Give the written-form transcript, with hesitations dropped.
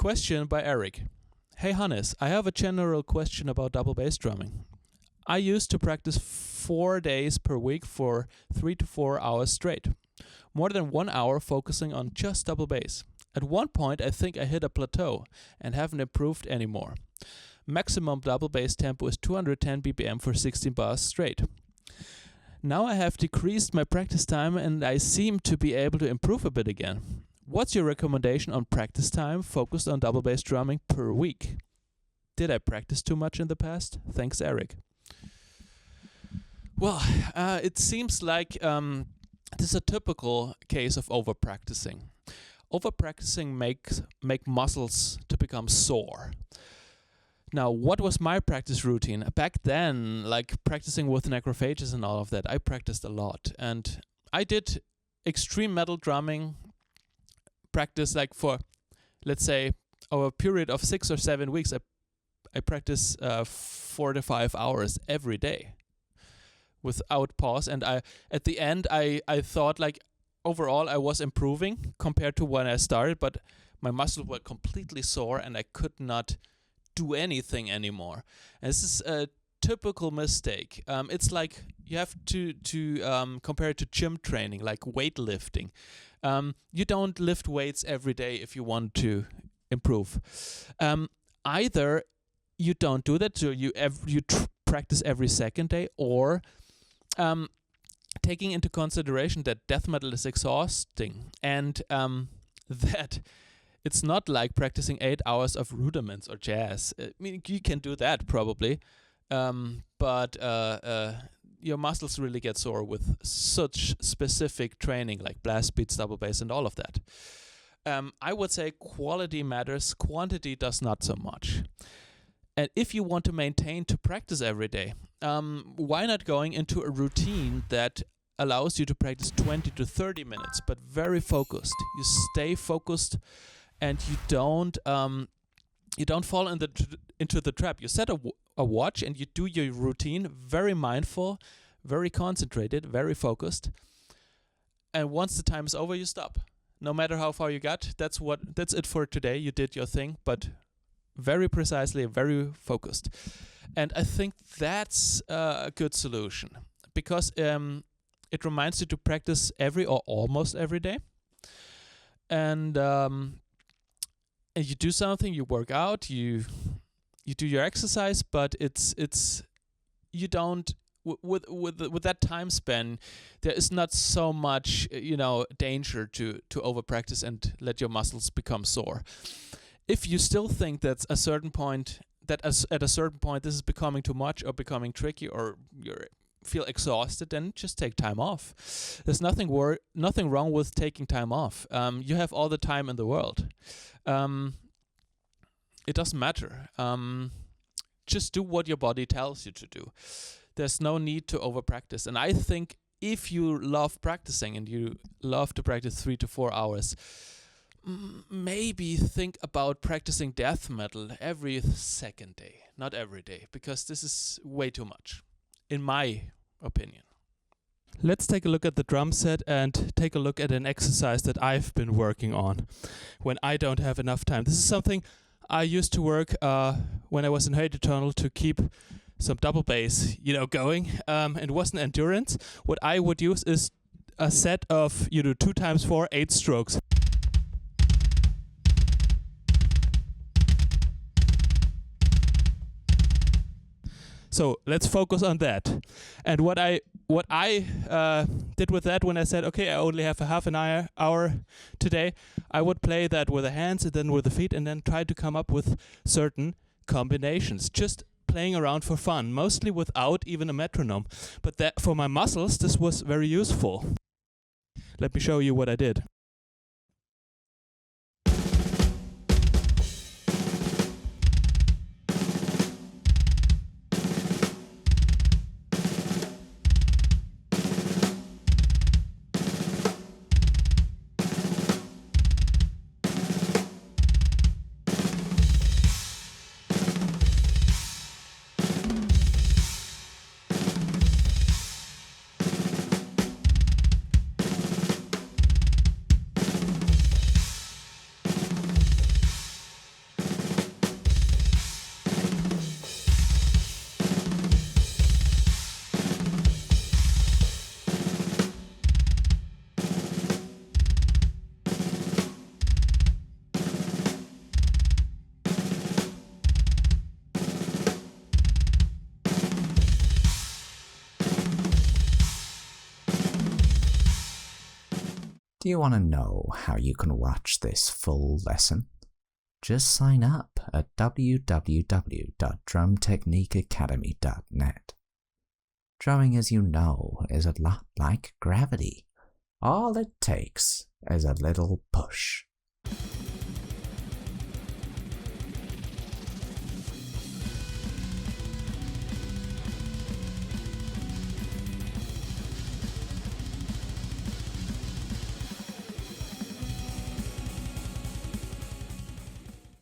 Question by Eric. Hey Hannes, I have a general question about double bass drumming. I used to practice 4 days per week for 3 to 4 hours straight. More than 1 hour focusing on just double bass. At one point I think I hit a plateau and haven't improved anymore. Maximum double bass tempo is 210 BPM for 16 bars straight. Now I have decreased my practice time and I seem to be able to improve a bit again. What's your recommendation on practice time focused on double bass drumming per week? Did I practice too much in the past? Thanks, Eric. Well, it seems like this is a typical case of over-practicing. Over-practicing make muscles to become sore. Now, what was my practice routine? Back then, like practicing with necrophages and all of that, I practiced a lot. And I did extreme metal drumming practice like for, let's say, over a period of 6 or 7 weeks, I practice 4 to 5 hours every day without pause. And at the end, I thought like overall I was improving compared to when I started, but my muscles were completely sore and I could not do anything anymore. And this is a typical mistake. It's like you have to compare it to gym training, like weightlifting. You don't lift weights every day if you want to improve. Either you don't do that, so you practice every second day, or taking into consideration that death metal is exhausting and that it's not like practicing 8 hours of rudiments or jazz. I mean, you can do that probably, but your muscles really get sore with such specific training like blast beats, double bass, and all of that. I would say quality matters, quantity does not so much. And if you want to maintain to practice every day, why not going into a routine that allows you to practice 20 to 30 minutes, but very focused. You stay focused, and you don't fall into the trap. You set a watch and you do your routine very mindful, very concentrated, very focused. And once the time is over, you stop. No matter how far you got, that's it for today. You did your thing, but very precisely, very focused. And I think that's a good solution because it reminds you to practice every or almost every day. And you do something, you work out, you do your exercise, but it's you don't with that time span. There is not so much danger to over practice and let your muscles become sore. If you still think that at a certain point this is becoming too much or becoming tricky or you feel exhausted, then just take time off. There's nothing wrong with taking time off. You have all the time in the world. It doesn't matter. Just do what your body tells you to do. There's no need to over practice. And I think if you love practicing and you love to practice 3 to 4 hours, maybe think about practicing death metal every second day, not every day, because this is way too much, in my opinion. Let's take a look at the drum set and take a look at an exercise that I've been working on when I don't have enough time. This is something I used to work when I was in Hate Eternal to keep some double bass, going. It wasn't endurance. What I would use is a set of 2 times 4 8 strokes. So let's focus on that. And what I did with that when I said, okay, I only have a half an hour today, I would play that with the hands and then with the feet and then try to come up with certain combinations. Just playing around for fun, mostly without even a metronome. But that for my muscles, this was very useful. Let me show you what I did. Do you want to know how you can watch this full lesson? Just sign up at www.drumtechniqueacademy.net. Drumming, as you know, is a lot like gravity. All it takes is a little push.